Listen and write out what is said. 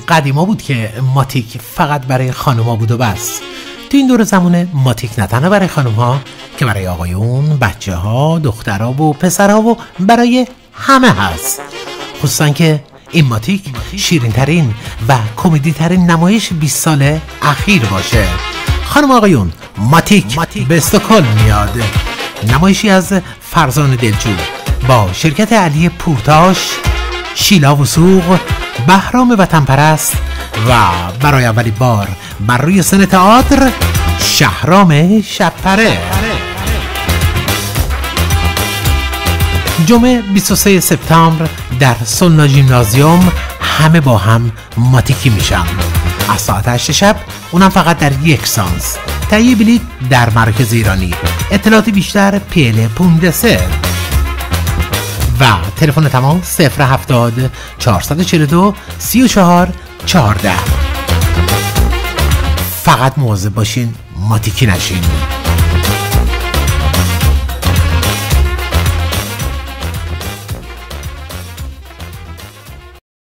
قدیما بود که ماتیک فقط برای خانوما بود و بس. تو این دور زمونه ماتیک نه تنها برای خانوم‌ها که برای آقایون، بچه‌ها، دخترها و پسرها و برای همه هست. خصوصا که این ماتیک شیرین ترین و کمدی ترین نمایش 20 سال اخیر باشه. خانم آقایون، ماتیک به استکهلم میاد. نمایشی از فرزان دلجو با شرکت علی پورتاش، شیلا وثوق، بهرام وطن پرست و برای اولین بار بر روی سن تئاتر شهرام شب‌پره. جمعه 23 سپتامبر در سونا ژیمنازیوم همه با هم ماتیکی میشن. از ساعت 8 شب، اونم فقط در یک سانس. تهیه بلیط در مرکز ایرانی. اطلاعات بیشتر پیل پوندسه و تلفن تماس 070 442 34 14. فقط مواظب باشین ماتیکی نشین.